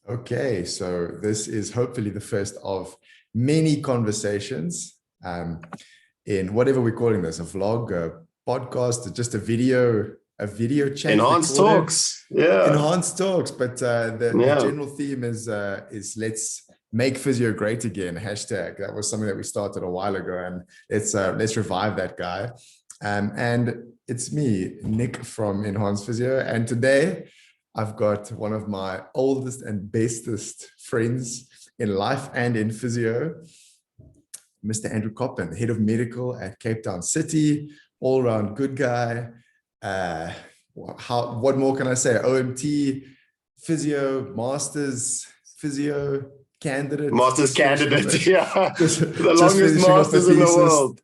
Okay, so this is hopefully the first of many conversations in whatever we're calling this, a vlog, a podcast, just a video chat Enhanced recorded, talks. Yeah. enhanced talks. But the Yeah. general theme is let's make physio great again. Hashtag. That was something that we started a while ago, and let's revive that guy. And it's me, Nick from Enhanced Physio, and today I've got one of my oldest and bestest friends in life and in physio, Mr. Andrew Coppin, head of medical at Cape Town City, all-round good guy. What more can I say? OMT, physio, masters, physio candidate. Master's candidate, yeah. The Just longest finishing off the masters in the thesis. world.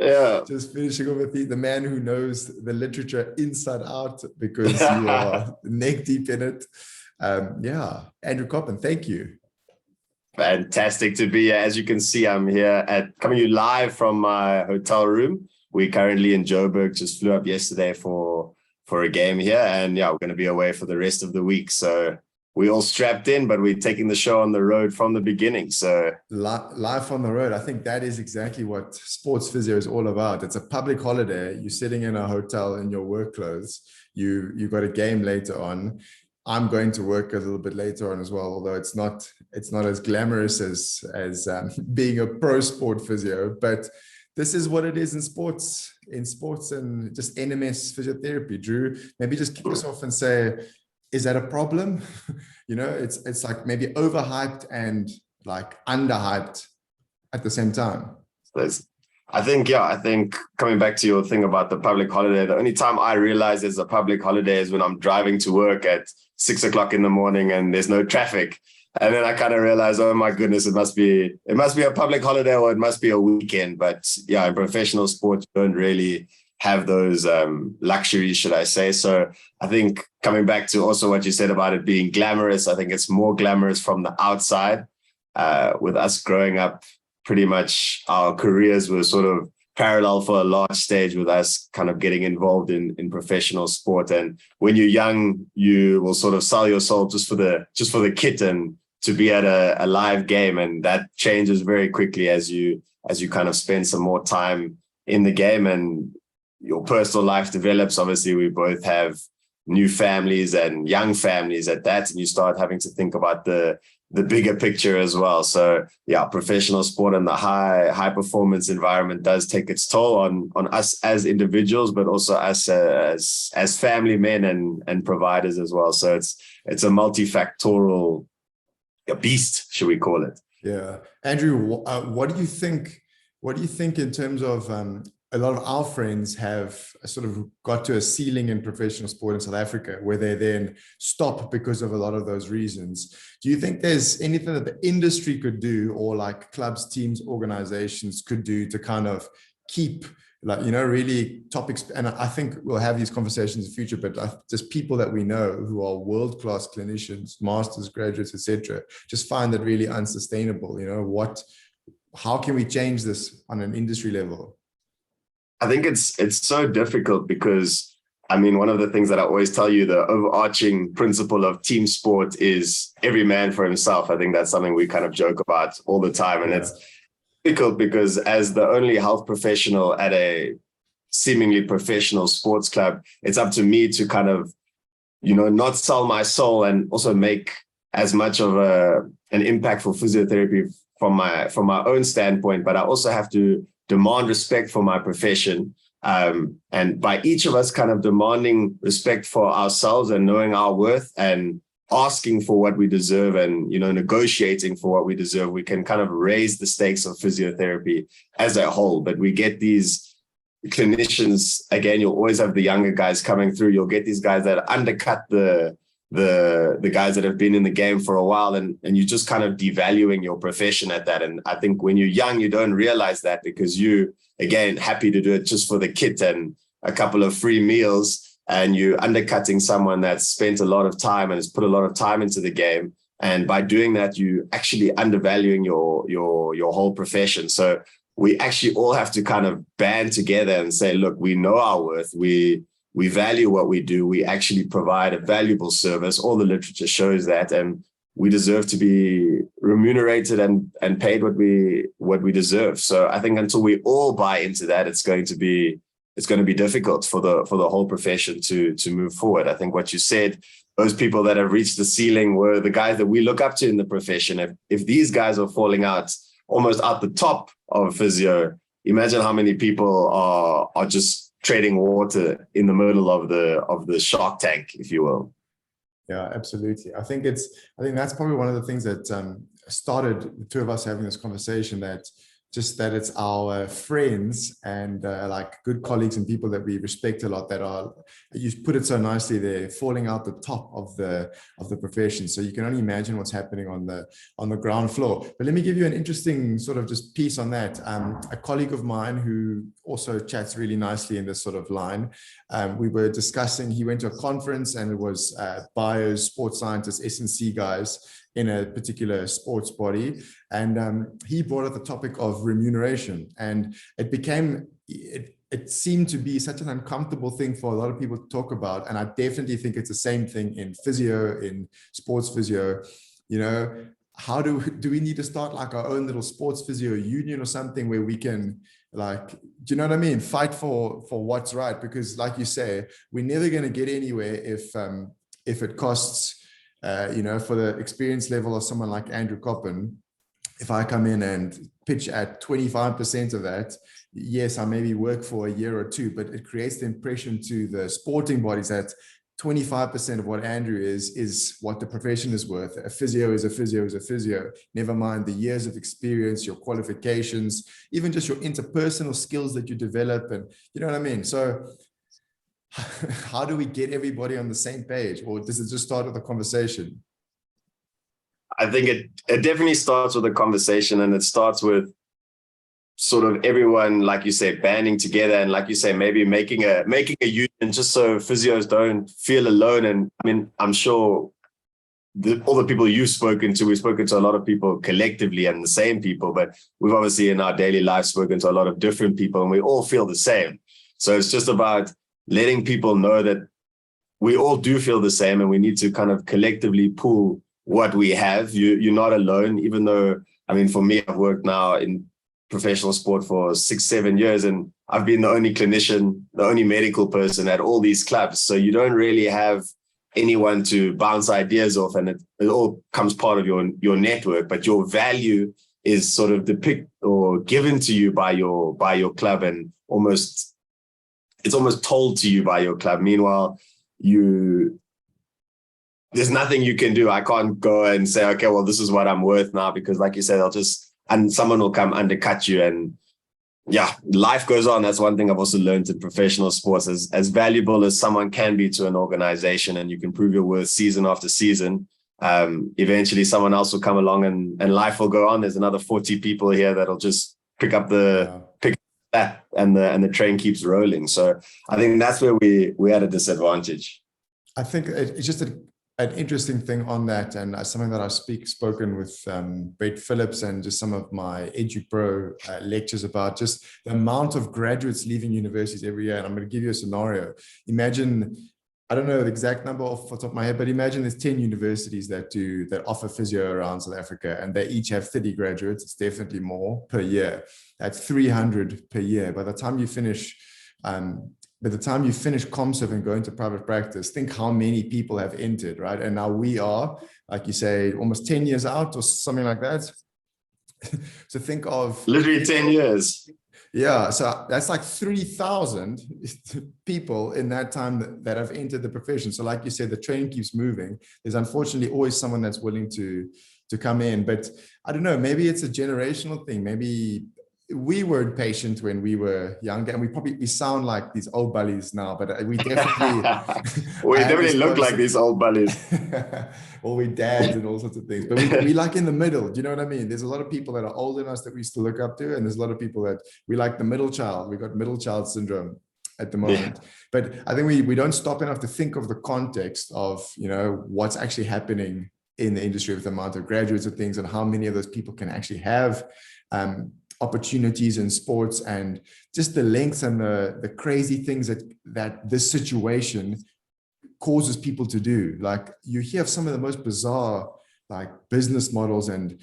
Yeah. Just finishing off with the man who knows the literature inside out because you are neck deep in it. Yeah, Andrew Coppin, thank you. Fantastic to be here. As you can see, I'm here coming you live from my hotel room. We're currently in Joburg, just flew up yesterday for a game here. And yeah, we're going to be away for the rest of the week. So we're all strapped in, but we're taking the show on the road from the beginning. So life on the road. I think that is exactly what sports physio is all about. It's a public holiday. You're sitting in a hotel in your work clothes. You got a game later on. I'm going to work a little bit later on as well, although it's not as glamorous as being a pro sport physio, but this is what it is in sports and just NMS physiotherapy. Drew, maybe just kick us off and say, is that a problem? You know, it's like maybe overhyped and like underhyped at the same time. I think coming back to your thing about the public holiday, the only time I realize there's a public holiday is when I'm driving to work at 6 o'clock in the morning and there's no traffic. And then I kind of realize, oh my goodness, it must be a public holiday or it must be a weekend. But yeah, in professional sports, you don't really have those luxuries, should I say. So I think coming back to also what you said about it being glamorous, I think it's more glamorous from the outside. With us growing up, pretty much our careers were sort of parallel for a large stage with us kind of getting involved in professional sport. And when you're young, you will sort of sell your soul just for the kit and to be at a live game. And that changes very quickly as you kind of spend some more time in the game and your personal life develops. Obviously, we both have new families and young families at that, and you start having to think about the bigger picture as well. So yeah, professional sport and the high performance environment does take its toll on us as individuals, but also us as family men and providers as well. So it's a multifactorial beast, should we call it? Yeah, Andrew, what do you think? What do you think in terms of a lot of our friends have sort of got to a ceiling in professional sport in South Africa where they then stop because of a lot of those reasons. Do you think there's anything that the industry could do or like clubs, teams, organizations could do to kind of keep really topics? And I think we'll have these conversations in the future, but just people that we know who are world-class clinicians, masters, graduates, etc., just find that really unsustainable. How can we change this on an industry level? I think it's so difficult because, I mean, one of the things that I always tell you, the overarching principle of team sport is every man for himself. I think that's something we kind of joke about all the time. And It's difficult because as the only health professional at a seemingly professional sports club, it's up to me to kind of, not sell my soul and also make as much of an impact for physiotherapy from my own standpoint. But I also have to demand respect for my profession. And by each of us kind of demanding respect for ourselves and knowing our worth and asking for what we deserve and, negotiating for what we deserve, we can kind of raise the stakes of physiotherapy as a whole. But we get these clinicians, again, you'll always have the younger guys coming through. You'll get these guys that undercut the guys that have been in the game for a while, and you're just kind of devaluing your profession at that. And I think when you're young, you don't realize that because you, again, happy to do it just for the kit and a couple of free meals, and you're undercutting someone that's spent a lot of time and has put a lot of time into the game. And by doing that, you actually undervaluing your whole profession. So we actually all have to kind of band together and say, look, we know our worth. We value what we do. We actually provide a valuable service. All the literature shows that. And we deserve to be remunerated and paid what we deserve. So I think until we all buy into that, it's going to be difficult for the whole profession to move forward. I think what you said, those people that have reached the ceiling were the guys that we look up to in the profession. If these guys are falling out almost at the top of physio, imagine how many people are just treading water in the middle of the shark tank, if you will. Yeah, absolutely. I think that's probably one of the things that started the two of us having this conversation, that it's our friends and like good colleagues and people that we respect a lot that are, you put it so nicely there, falling out the top of the profession. So you can only imagine what's happening on the ground floor. But let me give you an interesting sort of just piece on that. A colleague of mine who also chats really nicely in this sort of line, we were discussing, he went to a conference and it was bios, sports scientists, S&C guys in a particular sports body. And he brought up the topic of remuneration, and it seemed to be such an uncomfortable thing for a lot of people to talk about. And I definitely think it's the same thing in physio, in sports physio. You know, how do we need to start like our own little sports physio union or something where we can, like, do you know what I mean? Fight for what's right, because like you say, we're never going to get anywhere if it costs, for the experience level of someone like Andrew Coppin. If I come in and pitch at 25% of that, yes, I maybe work for a year or two, but it creates the impression to the sporting bodies that 25% of what Andrew is what the profession is worth. A physio is a physio is a physio. Never mind the years of experience, your qualifications, even just your interpersonal skills that you develop. And you know what I mean? So how do we get everybody on the same page? Or does it just start with a conversation? I think it definitely starts with a conversation, and it starts with sort of everyone, like you say, banding together, and like you say, maybe making a union just so physios don't feel alone. And I mean, I'm sure all the people you've spoken to, we've spoken to a lot of people collectively and the same people, but we've obviously in our daily life spoken to a lot of different people, and we all feel the same. So it's just about letting people know that we all do feel the same, and we need to kind of collectively pull what we have. You're not alone, even though, I mean, for me, I've worked now in professional sport for 6-7 years, and I've been the only clinician, the only medical person at all these clubs. So you don't really have anyone to bounce ideas off, and it all comes part of your network, but your value is sort of depicted or given to you by your club, and it's almost told to you by your club. Meanwhile, there's nothing you can do. I can't go and say, okay, well, this is what I'm worth now, because like you said, and someone will come undercut you. And yeah, life goes on. That's one thing I've also learned in professional sports. As valuable as someone can be to an organization, and you can prove your worth season after season, eventually someone else will come along and life will go on. There's another 40 people here that'll just pick up that, and the train keeps rolling. So I think that's where we had a disadvantage. I think it's just an interesting thing on that, and something that I've spoken with Brett Phillips and just some of my EduPro lectures about, just the amount of graduates leaving universities every year. And I'm going to give you a scenario. Imagine, I don't know the exact number off the top of my head, but imagine there's 10 universities that offer physio around South Africa, and they each have 30 graduates. It's definitely more per year. That's 300 per year. By the time you finish ComServe and go into private practice, think how many people have entered, right? And now we are, like you say, almost 10 years out or something like that. So think of literally 10 years. Yeah, so that's like 3,000 people in that time that have entered the profession. So like you said, the train keeps moving. There's unfortunately always someone that's willing to come in. But I don't know, maybe it's a generational thing. Maybe we weren't patient when we were younger, and we sound like these old bullies now, but we definitely look like these old bullies. Or we dads and all sorts of things, but we like in the middle. Do you know what I mean? There's a lot of people that are older than us that we still look up to, and there's a lot of people that we like the middle child. We got middle child syndrome at the moment. Yeah. But I think we don't stop enough to think of the context of, what's actually happening in the industry with the amount of graduates of things, and how many of those people can actually have opportunities in sports, and just the lengths and the crazy things that this situation causes people to do. Like, you hear some of the most bizarre like business models, and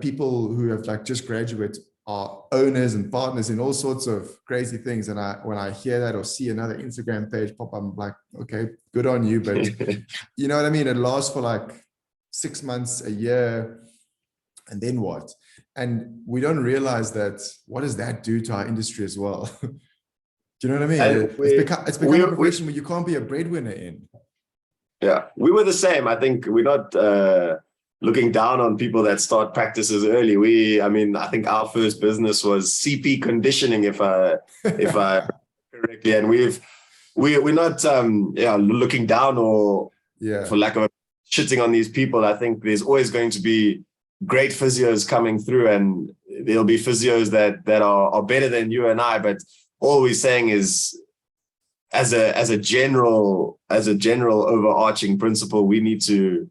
people who have like just graduated are owners and partners in all sorts of crazy things. And when I hear that or see another Instagram page pop up, I'm like, okay, good on you. But you know what I mean? It lasts for like 6 months, a year, and then what? And we don't realize that, what does that do to our industry as well? Do you know what I mean? It's become a profession where you can't be a breadwinner in. Yeah, we were the same. I think we're not looking down on people that start practices early. I think our first business was CP conditioning, if I correctly, and we're not looking down or for lack of a shitting on these people. I think there's always going to be great physios coming through, and there'll be physios that are better than you and I. But all we're saying is, as a general overarching principle, we need to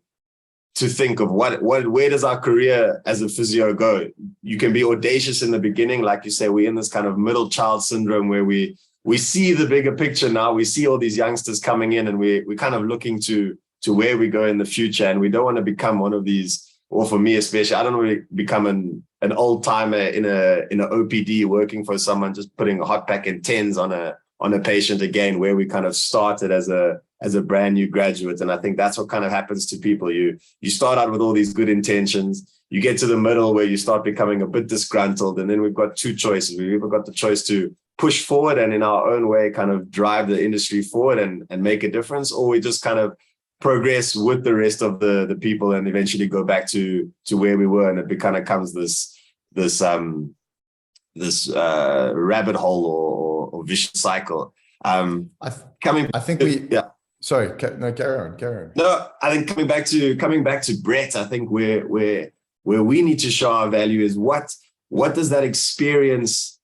think of where does our career as a physio go. You can be audacious in the beginning, like you say. We're in this kind of middle child syndrome where we see the bigger picture now. We see all these youngsters coming in, and we're kind of looking to where we go in the future. And we don't want to become one of these, or for me especially, I don't want to become an old timer in a OPD working for someone, just putting a hot pack and tens on a patient again, where we kind of started as a brand new graduate. And I think that's what kind of happens to people. You start out with all these good intentions, you get to the middle where you start becoming a bit disgruntled, and then we've got two choices. We've either got the choice to push forward and in our own way kind of drive the industry forward and make a difference, or we just kind of progress with the rest of the people and eventually go back to where we were, and it kind of comes this rabbit hole or vicious cycle. Sorry, no, carry on. No, I think coming back to Brett, I think where we need to show our value is what does that experience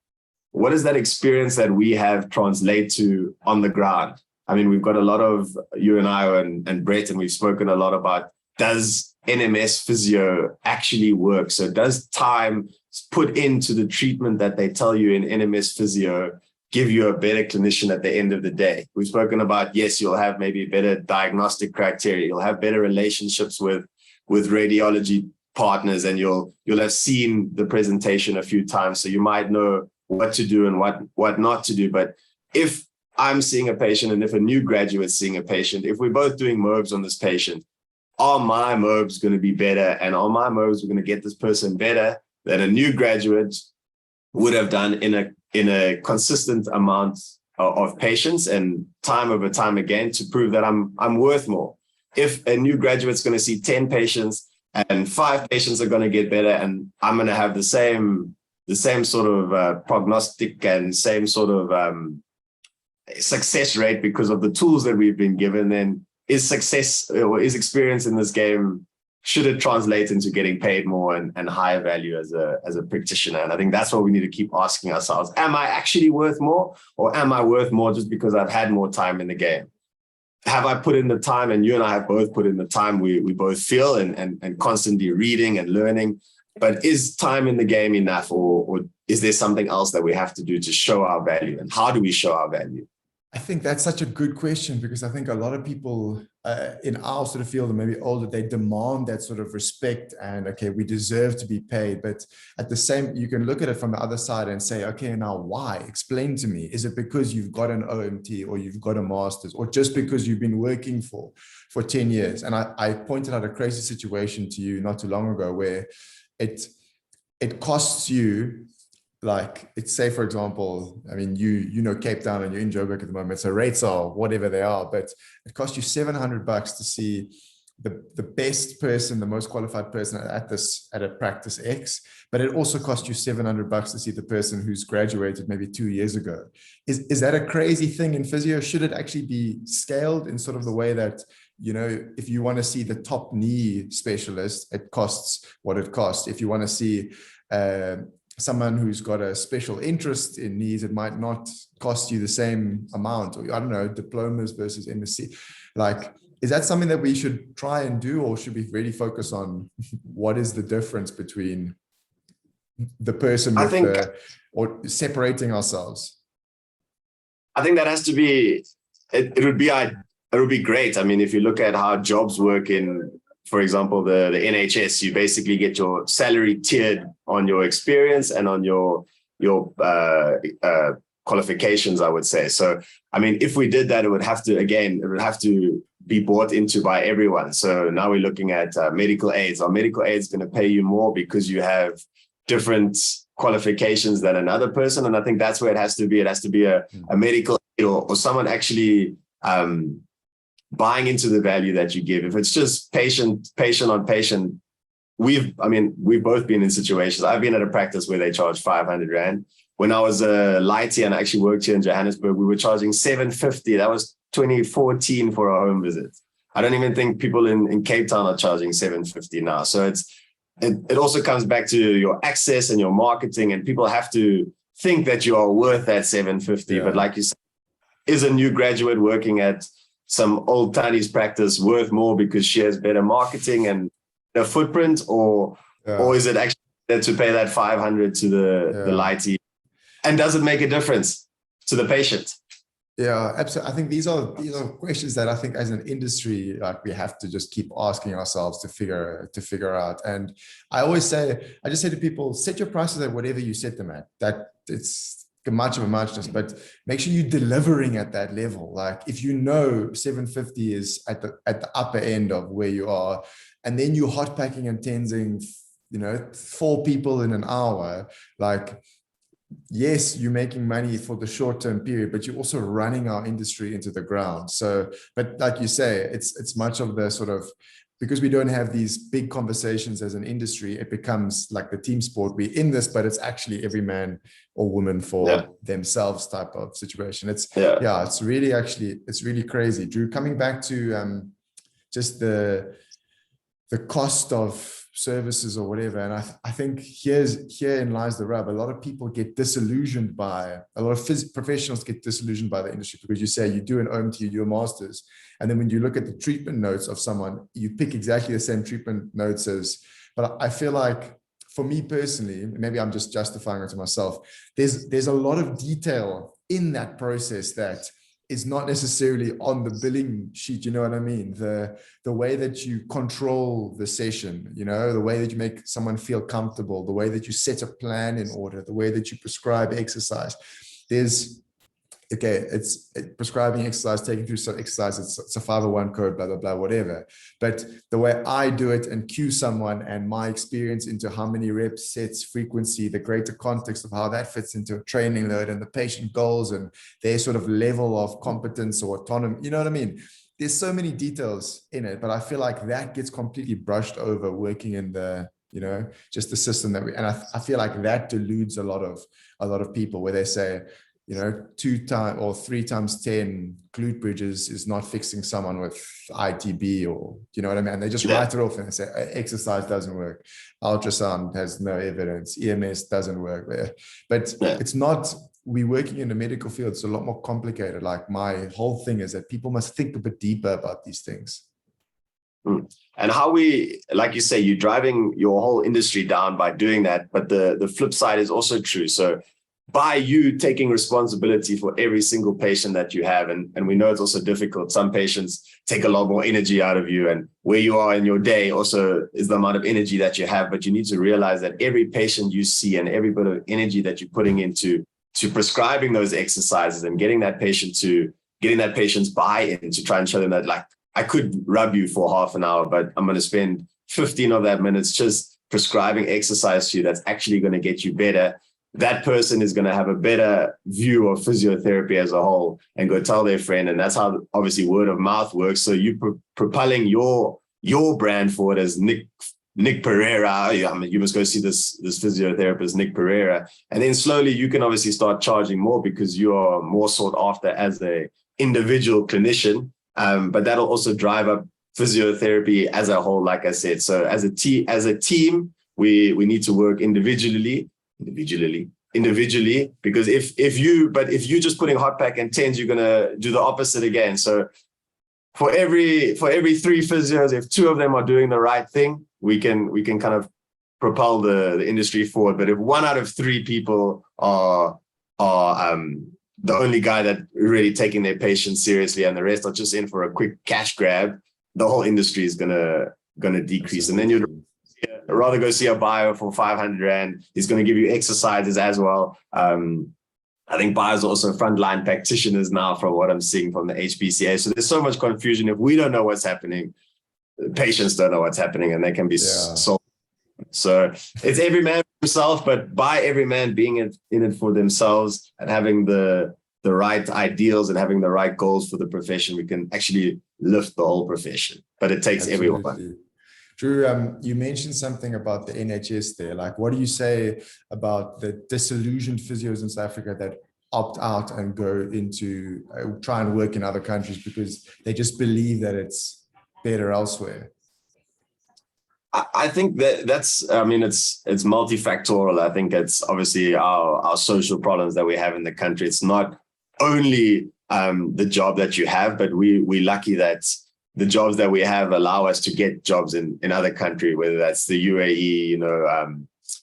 that we have translate to on the ground. I mean, we've got a lot of, you and I and Brett, and we've spoken a lot about, does NMS physio actually work? So does time put into the treatment that they tell you in NMS physio give you a better clinician at the end of the day? We've spoken about, yes, you'll have maybe better diagnostic criteria, you'll have better relationships with radiology partners, and you'll have seen the presentation a few times, so you might know what to do and what not to do. But if I'm seeing a patient, and if a new graduate's seeing a patient, if we're both doing MOBs on this patient, are my MOBs going to be better? And are my MOBs going to get this person better than a new graduate would have done in a consistent amount of patients and time over time again, to prove that I'm worth more? If a new graduate's going to see 10 patients and 5 patients are going to get better, and I'm going to have the same sort of prognostic and same sort of success rate because of the tools that we've been given, then is success or is experience in this game, should it translate into getting paid more and higher value as a practitioner? And I think that's what we need to keep asking ourselves. Am I actually worth more, or am I worth more just because I've had more time in the game? Have I put in the time? And you and I have both put in the time. We both feel and constantly reading and learning. But is time in the game enough, or is there something else that we have to do to show our value? And how do we show our value? I think that's such a good question, because I think a lot of people in our sort of field, and maybe older, they demand that sort of respect and, okay, we deserve to be paid. But at the same, you can look at it from the other side and say, okay, now why? Explain to me. Is it because you've got an OMT, or you've got a master's, or just because you've been working for 10 years? And I pointed out a crazy situation to you not too long ago where it costs you, like, it's, say, for example, I mean, you know Cape Town, and you're in Joburg at the moment, so rates are whatever they are, but it costs you $700 to see the best person, the most qualified person at a practice X, but it also costs you $700 to see the person who's graduated maybe 2 years ago. Is that a crazy thing in physio? Should it actually be scaled in sort of the way that, you know, if you want to see the top knee specialist, it costs what it costs. If you want to see someone who's got a special interest in knees, it might not cost you the same amount, or I don't know, diplomas versus MSc. Like, is that something that we should try and do, or should we really focus on what is the difference between the person with or separating ourselves? I think that has to be, it would be great. I mean, if you look at how jobs work in for example, the NHS, you basically get your salary tiered on your experience and on your qualifications, I would say. So, I mean, if we did that, it would have to be bought into by everyone. So now we're looking at medical aids. Are medical aids going to pay you more because you have different qualifications than another person? And I think that's where it has to be. It has to be a medical aid or someone actually buying into the value that you give. If it's just patient on patient, we've both been in situations. I've been at a practice where they charge 500 Rand. When I was a lighty and I actually worked here in Johannesburg, we were charging 750. That was 2014 for a home visit. I don't even think people in Cape Town are charging 750 now. So it also comes back to your access and your marketing, and people have to think that you are worth that 750. Yeah. But like you said, is a new graduate working at some old Tiny's practice worth more because she has better marketing and a footprint, or is it actually to pay that 500 to the lighty? And does it make a difference to the patient? Yeah, absolutely. I think these are questions that I think as an industry, like, we have to just keep asking ourselves to figure out. And I just say to people, set your prices at whatever you set them at. That it's much of a muchness, but make sure you're delivering at that level. Like, if you know 750 is at the upper end of where you are, and then you're hot packing and tensing, 4 people in an hour, like, yes, you're making money for the short-term period, but you're also running our industry into the ground. So, but like you say, it's much of the sort of, because we don't have these big conversations as an industry, it becomes like the team sport. We're in this, but it's actually every man or woman for themselves type of situation. It's really crazy. Drew, coming back to just the cost of services or whatever. And I think herein lies the rub. A lot of people get disillusioned a lot of professionals get disillusioned by the industry, because you say you do an OMT, you do a master's, and then when you look at the treatment notes of someone, you pick exactly the same treatment notes but I feel like, for me personally, maybe I'm just justifying it to myself, there's a lot of detail in that process that is not necessarily on the billing sheet. You know what I mean? The way that you control the session, the way that you make someone feel comfortable, the way that you set a plan in order, the way that you prescribe exercise. It's prescribing exercise, taking through some exercise, it's a 501 code, blah, blah, blah, whatever. But the way I do it and cue someone, and my experience into how many reps, sets, frequency, the greater context of how that fits into a training load, and the patient goals and their sort of level of competence or autonomy, you know what I mean? There's so many details in it, but I feel like that gets completely brushed over working in the, just the system that and I feel like that deludes a lot of people, where they say, 2 times or 3 times 10 glute bridges is not fixing someone with ITB, or, you know what I mean? And they just write it off and they say, exercise doesn't work. Ultrasound has no evidence. EMS doesn't work. But it's not, we're working in the medical field. It's a lot more complicated. Like, my whole thing is that people must think a bit deeper about these things. And how like you say, you're driving your whole industry down by doing that. But the flip side is also true. So by you taking responsibility for every single patient that you have, and we know it's also difficult. Some patients take a lot more energy out of you, and where you are in your day also is the amount of energy that you have. But you need to realize that every patient you see and every bit of energy that you're putting into prescribing those exercises and getting that patient's buy-in, to try and show them that, like, I could rub you for half an hour, but I'm going to spend 15 of that minutes just prescribing exercise to you that's actually going to get you better. That person is going to have a better view of physiotherapy as a whole and go tell their friend. And that's how, obviously, word of mouth works. So you propelling your brand forward as Nick Pereira. I mean, you must go see this physiotherapist, Nick Pereira. And then slowly you can obviously start charging more, because you are more sought after as a individual clinician. But that'll also drive up physiotherapy as a whole, like I said. So as a team, we need to work individually, because if you're just putting hot pack and tens, you're going to do the opposite again. So for every 3 physios, if 2 of them are doing the right thing, we can kind of propel the industry forward. But if 1 out of 3 people are the only guy that really taking their patients seriously, and the rest are just in for a quick cash grab, the whole industry is going to going to decrease. And then you'd rather go see a bio for 500 Rand. He's going to give you exercises as well. I think bios are also frontline practitioners now from what I'm seeing from the HBCA. So there's so much confusion. If we don't know what's happening, patients don't know what's happening, and they can be solved. So it's every man for himself, but by every man being in it for themselves and having the right ideals and having the right goals for the profession, we can actually lift the whole profession. But it takes everyone. Drew, you mentioned something about the NHS there. Like, what do you say about the disillusioned physios in South Africa that opt out and go into try and work in other countries because they just believe that it's better elsewhere? I think that's it's multifactorial. I think it's obviously our social problems that we have in the country. It's not only the job that you have, but we're lucky that the jobs that we have allow us to get jobs in other countries, whether that's the UAE,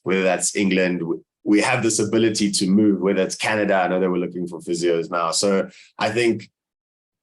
whether that's England. We have this ability to move, whether it's Canada. I know that we're looking for physios now. So I think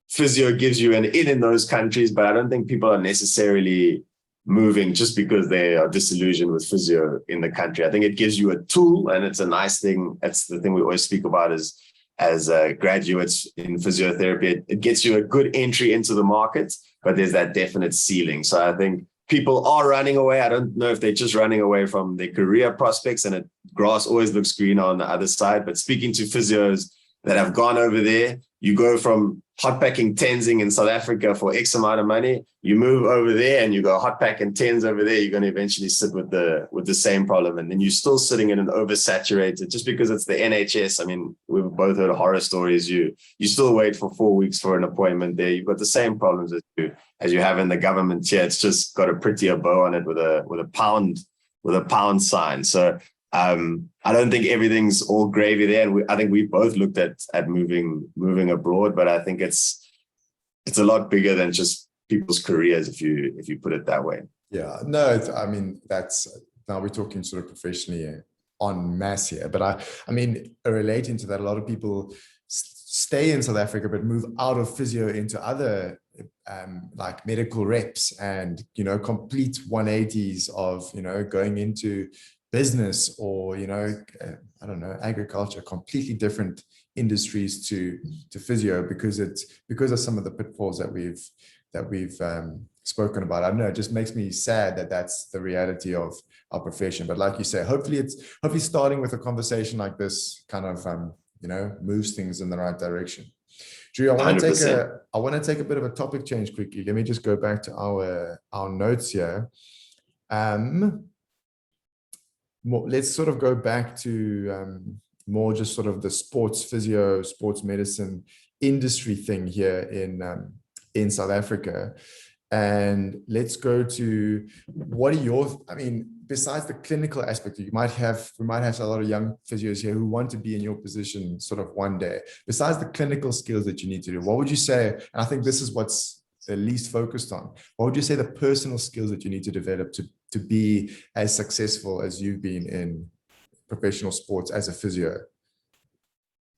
physio gives you an in those countries, but I don't think people are necessarily moving just because they are disillusioned with physio in the country. I think it gives you a tool, and it's a nice thing. That's the thing we always speak about as graduates in physiotherapy. It gets you a good entry into the market, but there's that definite ceiling. So I think people are running away. I don't know if they're just running away from their career prospects, and grass always looks greener on the other side. But speaking to physios that have gone over there, you go from hot packing Tenzing in South Africa for X amount of money, you move over there and you go hot pack and tens over there, you're going to eventually sit with the same problem. And then you're still sitting in an oversaturated, just because it's the NHS. I mean, we've both heard horror stories. You still wait for 4 weeks for an appointment there. You've got the same problems as you have in the government here. It's just got a prettier bow on it with a pound sign. So I don't think everything's all gravy there. And I think we both looked at moving abroad, but I think it's a lot bigger than just people's careers, if you put it that way. Yeah, no, that's, now we're talking sort of professionally en masse here, but I mean, relating to that, a lot of people stay in South Africa, but move out of physio into other like medical reps and, complete 180s of, going into business or, I don't know, agriculture, completely different industries to physio because of some of the pitfalls that we've spoken about. I don't know, it just makes me sad that that's the reality of our profession. But like you say, hopefully starting with a conversation like this kind of, moves things in the right direction. Drew, I want to take a bit of a topic change quickly. Let me just go back to our notes here. Let's sort of go back to more just sort of the sports physio, sports medicine industry thing here in South Africa. And let's go to besides the clinical aspect, we might have a lot of young physios here who want to be in your position sort of one day. Besides the clinical skills that you need to do, what would you say? And I think this is what's the least focused on. What would you say the personal skills that you need to develop to be as successful as you've been in professional sports as a physio?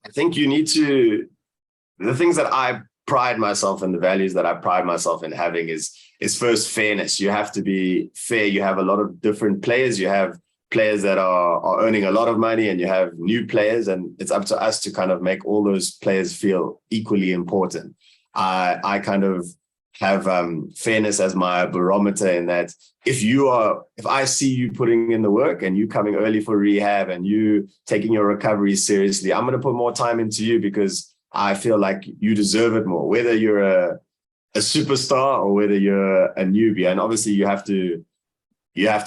I think you need to, the things that I pride myself in, the values that I pride myself in having is first fairness. You have to be fair. You have a lot of different players. You have players that are earning a lot of money, and you have new players, and it's up to us to kind of make all those players feel equally important. I kind of have fairness as my barometer, in that if I see you putting in the work and you coming early for rehab and you taking your recovery seriously, I'm going to put more time into you because I feel like you deserve it more, whether you're a superstar or whether you're a newbie. And obviously you have to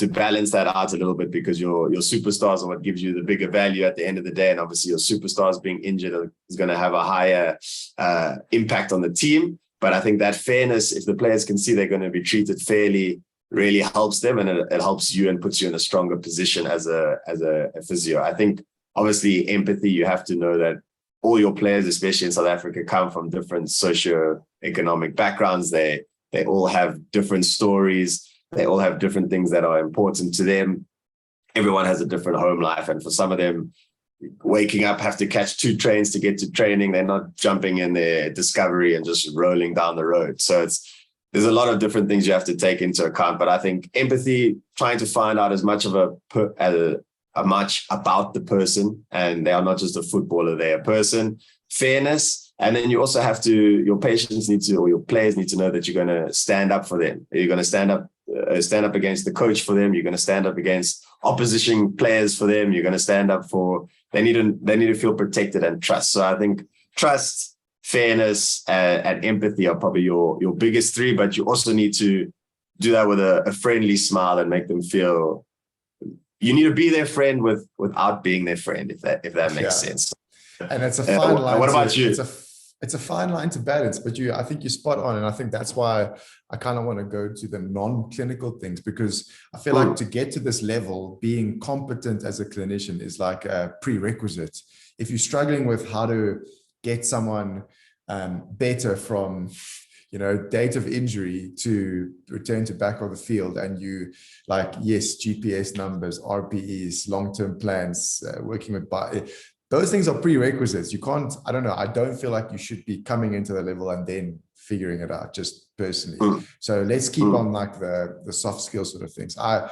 balance that out a little bit, because your superstars are what gives you the bigger value at the end of the day. And obviously your superstars being injured is going to have a higher impact on the team. But I think that fairness, if the players can see they're going to be treated fairly, really helps them, and it helps you and puts you in a stronger position as a physio. I think obviously empathy, you have to know that all your players, especially in South Africa, come from different socio-economic backgrounds. They all have different stories. They all have different things that are important to them. Everyone has a different home life. And for some of them, waking up, have to catch 2 trains to get to training. They're not jumping in their Discovery and just rolling down the road. So there's a lot of different things you have to take into account. But I think empathy, trying to find out as much much about the person, and they are not just a footballer, they're a person. Fairness, and then you also have to, your patients need to, or your players need to know that you're going to stand up for them. You're going to stand up against the coach for them. You're going to stand up against opposition players for them. You're going to stand up for, they need to feel protected and trust. So I think trust, fairness, and empathy are probably your biggest three, but you also need to do that with a friendly smile and make them feel, you need to be their friend without being their friend, if that makes sense. And it's a fine line. What about you? It's a fine line to balance, but I think you're spot on. And I think that's why I kind of want to go to the non-clinical things, because I feel like to get to this level, being competent as a clinician is like a prerequisite. If you're struggling with how to get someone better from, date of injury to return to back on the field, and you like, yes, GPS numbers, RPEs, long-term plans, working with those things are prerequisites. You can't, I don't know, I don't feel like you should be coming into the level and then figuring it out, just personally. So let's keep on like the soft skill sort of things. I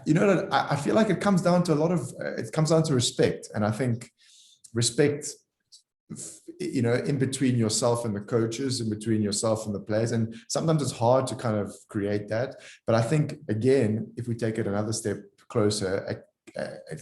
feel like it comes down to it comes down to respect. And I think respect, in between yourself and the coaches, in between yourself and the players. And sometimes it's hard to kind of create that. But I think, again, if we take it another step closer, it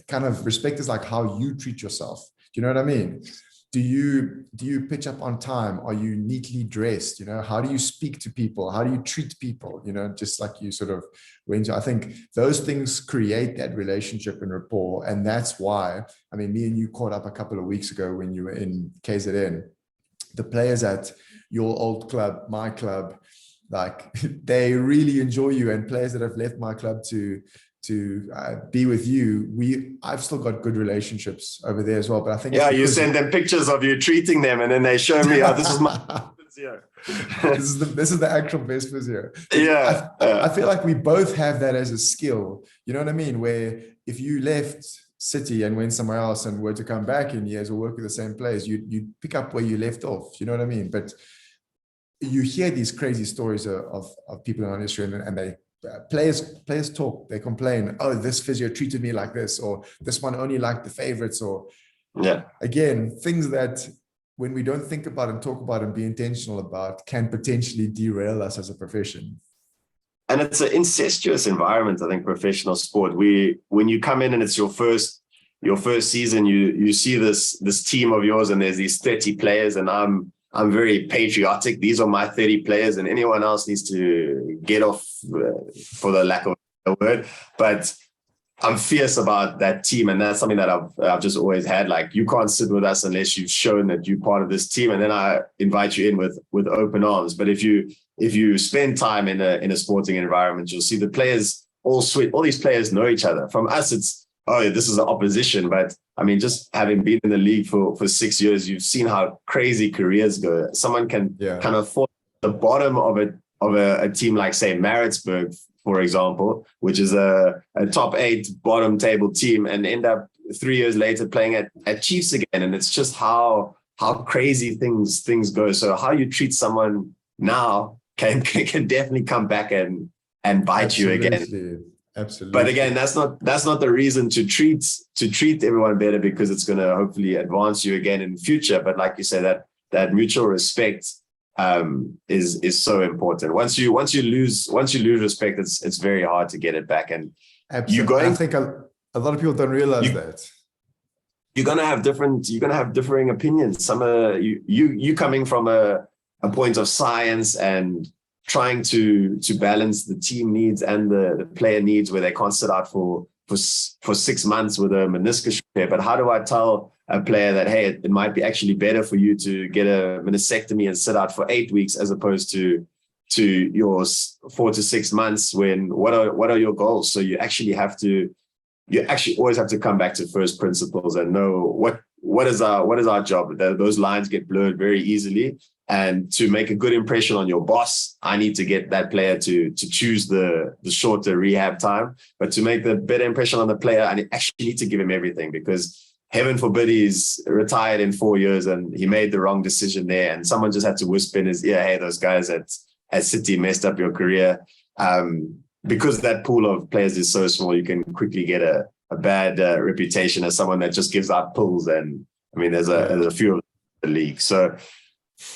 kind of, respect is like how you treat yourself. Do you know what I mean? Do you pitch up on time? Are you neatly dressed? How do you speak to people? How do you treat people? Just like you sort of went to, I think those things create that relationship and rapport. And that's why, I mean, me and you caught up a couple of weeks ago when you were in KZN. The players at your old club, my club, like they really enjoy you, and players that have left my club to be with you, I've still got good relationships over there as well. But I think you send them pictures of you treating them, and then they show me, oh, this is my physio. this is the actual best physio. Yeah, I feel like we both have that as a skill. You know what I mean? Where if you left City and went somewhere else and were to come back in years or work with the same players, you pick up where you left off. You know what I mean? But you hear these crazy stories of people in our industry, and they players talk, they complain, oh, this physio treated me like this, or this one only liked the favorites, or again, things that when we don't think about and talk about and be intentional about can potentially derail us as a profession. And it's an incestuous environment, I think, professional sport. When you come in and it's your first season, you see this team of yours, and there's these 30 players, and I'm very patriotic. These are my 30 players, and anyone else needs to get off, for the lack of a word. But I'm fierce about that team, and that's something that I've just always had. Like, you can't sit with us unless you've shown that you're part of this team, and then I invite you in with open arms. But if you spend time in a sporting environment, you'll see the players all these players know each other. From us, it's, oh, this is an opposition. But I mean, just having been in the league for 6 years, you've seen how crazy careers go. Someone can kind of fall at the bottom of a team like, say, Maritzburg, for example, which is a top 8 bottom table team, and end up 3 years later playing at Chiefs again. And it's just how crazy things go. So how you treat someone now can definitely come back and bite you again. Absolutely. But again, that's not the reason to treat everyone better, because it's going to hopefully advance you again in the future. But like you say, that mutual respect is so important. Once you lose respect, it's very hard to get it back. And I think a lot of people don't realize that. You're gonna have differing opinions. Some you coming from a point of science and trying to balance the team needs and the player needs, where they can't sit out for 6 months with a meniscus repair. But how do I tell a player that, hey, it might be actually better for you to get a meniscectomy and sit out for 8 weeks as opposed to your 4 to 6 months? What are your goals? So you actually always have to come back to first principles and know what is our job. Those lines get blurred very easily. And to make a good impression on your boss, I need to get that player to choose the shorter rehab time. But to make the better impression on the player, I actually need to give him everything, because heaven forbid he's retired in 4 years and he made the wrong decision there, and someone just had to whisper in his ear, hey, those guys at at City messed up your career. Because that pool of players is so small, you can quickly get a bad reputation as someone that just gives out pulls. And I mean, there's a few of the league. So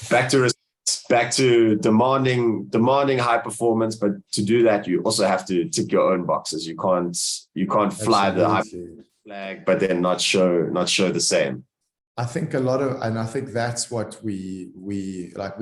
back to demanding high performance, but to do that, you also have to tick your own boxes. You can't fly the high flag, but then not show the same. I think I think that's what we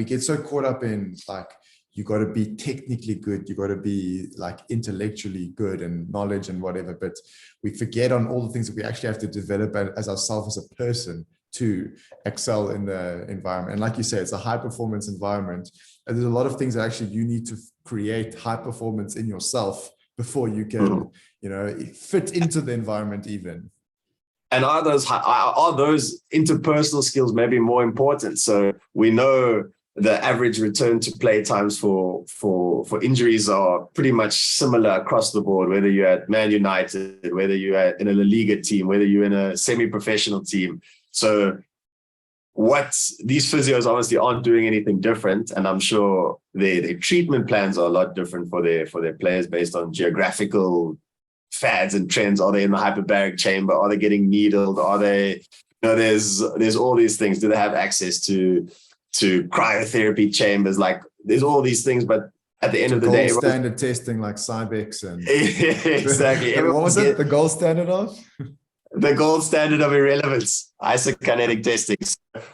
get so caught up in, like, you got to be technically good, you got to be like intellectually good and knowledge and whatever, but we forget on all the things that we actually have to develop as ourselves as a person to excel in the environment. And like you say, it's a high performance environment, and there's a lot of things that actually you need to create high performance in yourself before you can, fit into the environment even. And are those interpersonal skills maybe more important? So we know the average return to play times for injuries are pretty much similar across the board, whether you're at Man United, whether you're in a La Liga team, whether you're in a semi-professional team. So what these physios obviously aren't doing anything different. And I'm sure their treatment plans are a lot different for their players based on geographical fads and trends. Are they in the hyperbaric chamber? Are they getting needled? Are they, there's all these things. Do they have access to cryotherapy chambers? Like, there's all these things, but at the end of the day, gold standard testing like Cybex and exactly. What was it? The gold standard of? The gold standard of irrelevance, isokinetic testing.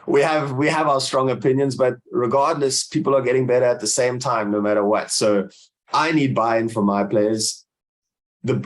We have our strong opinions, but regardless, people are getting better at the same time, no matter what. So I need buy-in from my players.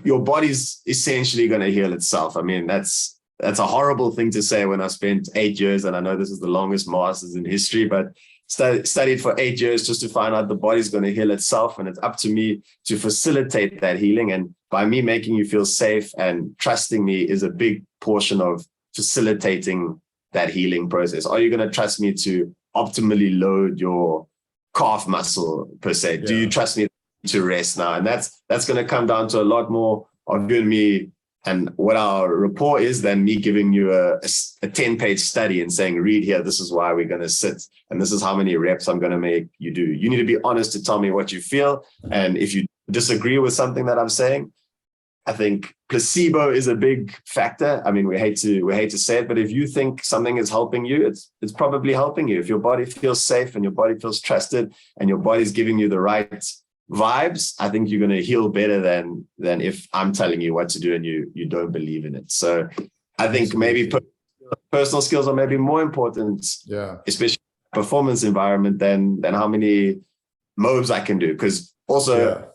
Your body's essentially going to heal itself. I mean, that's a horrible thing to say when I spent 8 years, and I know this is the longest masters in history, but studied for 8 years just to find out the body's going to heal itself. And it's up to me to facilitate that healing. And by me making you feel safe and trusting me is a big portion of facilitating that healing process. Are you going to trust me to optimally load your calf muscle per se? Yeah. Do you trust me to rest now? And that's going to come down to a lot more of you and me and what our rapport is than me giving you a 10-page study and saying, read here, this is why we're going to sit, and this is how many reps I'm going to make you do. You need to be honest to tell me what you feel. And if you disagree with something that I'm saying, I think placebo is a big factor. I mean, we hate to say it, but if you think something is helping you, it's probably helping you. If your body feels safe and your body feels trusted and your body's giving you the right vibes, I think you're going to heal better than if I'm telling you what to do and you don't believe in it. So I think maybe personal skills are maybe more important, especially performance environment, than how many moves I can do. Because also,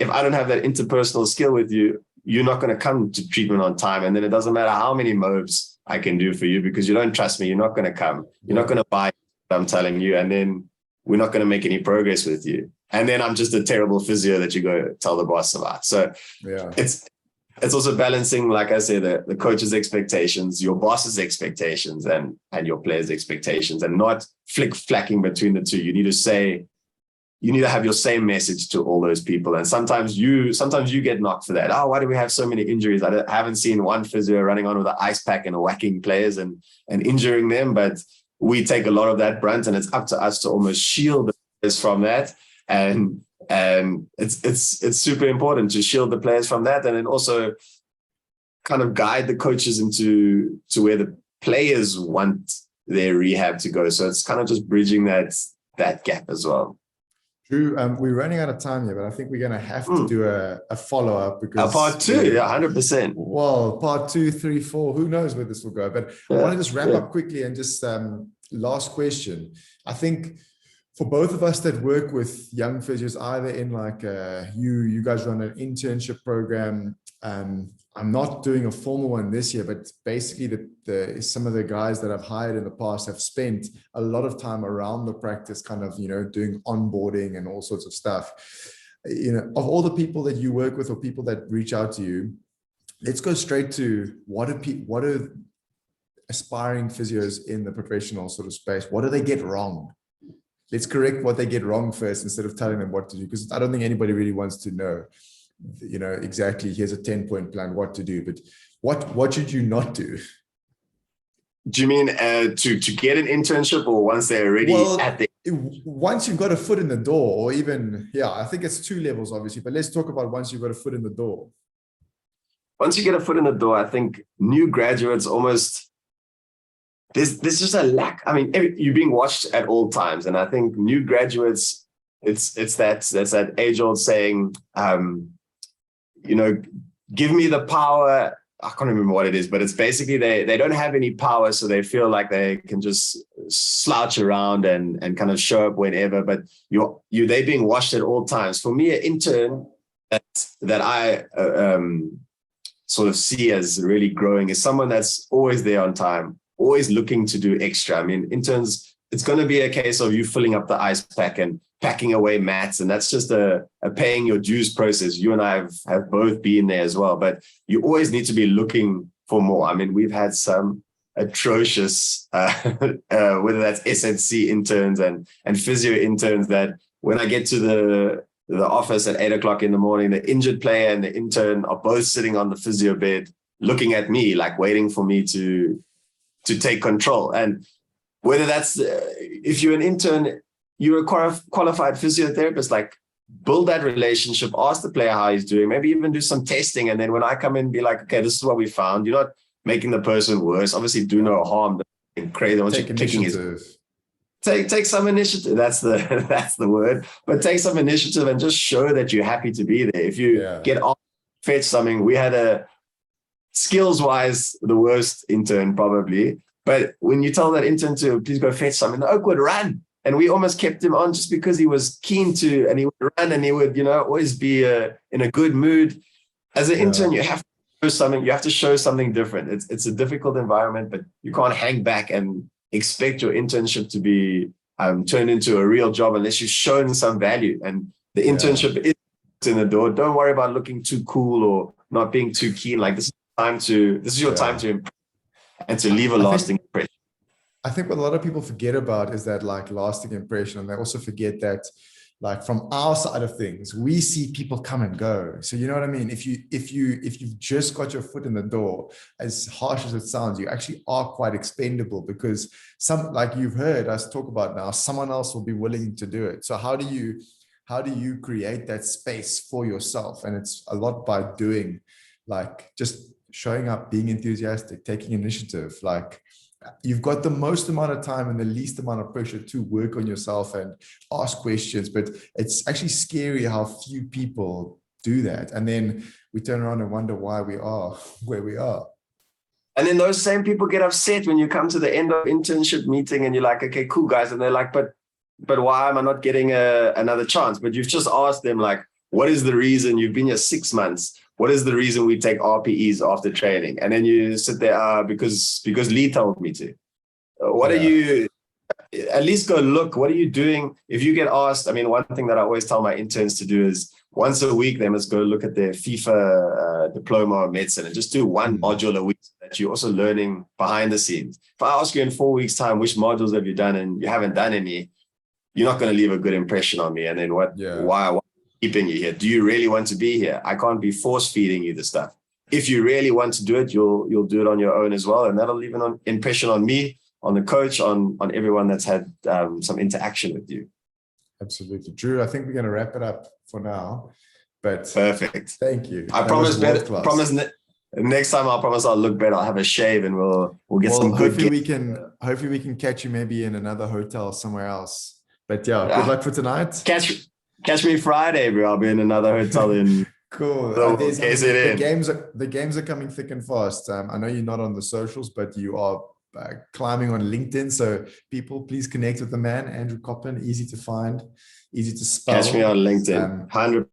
if I don't have that interpersonal skill with you, you're not going to come to treatment on time. And then it doesn't matter how many moves I can do for you, because you don't trust me. You're not going to come. You're not going to buy what I'm telling you. And then we're not going to make any progress with you. And then I'm just a terrible physio that you go tell the boss about. So it's also balancing, like I said, the coach's expectations, your boss's expectations, and your player's expectations, and not flick-flacking between the two. You need to have your same message to all those people. And sometimes you get knocked for that. Oh, why do we have so many injuries? I haven't seen one physio running on with an ice pack and whacking players and injuring them, but we take a lot of that brunt, and it's up to us to almost shield the players from that. And it's super important to shield the players from that, and then also kind of guide the coaches into where the players want their rehab to go. So it's kind of just bridging that gap as well. Drew, we're running out of time here, but I think we're going to have to do a follow-up, because part 2, 100%. Well, part 2, 3, 4, who knows where this will go. But I want to just wrap up quickly and just last question. I think for both of us that work with young physios, either in like you guys run an internship program. I'm not doing a formal one this year, but basically some of the guys that I've hired in the past have spent a lot of time around the practice, kind of, doing onboarding and all sorts of stuff. Of all the people that you work with or people that reach out to you, let's go straight to what are aspiring physios in the professional sort of space, what do they get wrong? Let's correct what they get wrong first instead of telling them what to do, because I don't think anybody really wants to know, exactly, here's a 10-point plan, what to do. But what should you not do? Do you mean to get an internship, or once they're already at the once you've got a foot in the door, or even, yeah, I think it's two levels, obviously, but let's talk about once you've got a foot in the door. Once you get a foot in the door, I think new graduates almost, there's just a lack. I mean, you're being watched at all times. And I think new graduates, it's that age old saying, give me the power. I can't remember what it is, but it's basically they don't have any power, so they feel like they can just slouch around and kind of show up whenever. But they're being watched at all times. For me, an intern that I sort of see as really growing is someone that's always there on time, always looking to do extra. I mean, interns, it's going to be a case of you filling up the ice pack and packing away mats, and that's just a paying your dues process. You and I have both been there as well, but you always need to be looking for more. I mean, we've had some atrocious, whether that's SNC interns and physio interns, that when I get to the office at 8 o'clock in the morning, the injured player and the intern are both sitting on the physio bed, looking at me, like waiting for me to take control. And whether that's, if you're an intern, you're a qualified physiotherapist, like build that relationship, ask the player how he's doing, maybe even do some testing. And then when I come in, be like, okay, this is what we found. You're not making the person worse. Obviously, do no harm. Take some initiative. That's the word. But take some initiative and just show that you're happy to be there. If you get off, fetch something, we had a skills-wise the worst intern probably. But when you tell that intern to please go fetch something, the oak would run. And we almost kept him on just because he was keen to, and he would run and he would, always be in a good mood. As an intern, you have to show something. You have to show something different. It's a difficult environment, but you can't hang back and expect your internship to be turned into a real job unless you've shown some value. And the internship is in the door. Don't worry about looking too cool or not being too keen. Like this is your time to impress and to leave a lasting impression. I think what a lot of people forget about is that like lasting impression. And they also forget that like from our side of things, we see people come and go. So you know what I mean? If you've just got your foot in the door, as harsh as it sounds, you actually are quite expendable, because like you've heard us talk about now, someone else will be willing to do it. So how do you create that space for yourself? And it's a lot by doing, like just showing up, being enthusiastic, taking initiative. Like you've got the most amount of time and the least amount of pressure to work on yourself and ask questions, but it's actually scary how few people do that. And then we turn around and wonder why we are where we are. And then those same people get upset when you come to the end of internship meeting and you're like, okay, cool guys. And they're like, but why am I not getting another chance? But you've just asked them, like, what is the reason? You've been here 6 months. What is the reason we take RPEs after training? And then you sit there, because Lee told me to. What are you, at least go look, what are you doing? If you get asked, I mean, one thing that I always tell my interns to do is once a week, they must go look at their FIFA diploma of medicine and just do one module a week, so that you're also learning behind the scenes. If I ask you in 4 weeks' time, which modules have you done, and you haven't done any, you're not going to leave a good impression on me. And then why keeping you here? Do you really want to be here? I can't be force feeding you the stuff. If you really want to do it, you'll do it on your own as well. And that'll leave an impression on me, on the coach, on everyone that's had some interaction with you. Absolutely. Drew, I think we're going to wrap it up for now, but perfect. Thank you. I promise next time I promise I'll look better. I'll have a shave and we'll get some good. Hopefully we can catch you maybe in another hotel somewhere else. But good luck for tonight. Catch me Friday, bro. I'll be in another hotel in. Cool. The games are coming thick and fast. I know you're not on the socials, but you are climbing on LinkedIn. So people, please connect with the man, Andrew Coppin. Easy to find, easy to spell. Catch me on LinkedIn. 100%.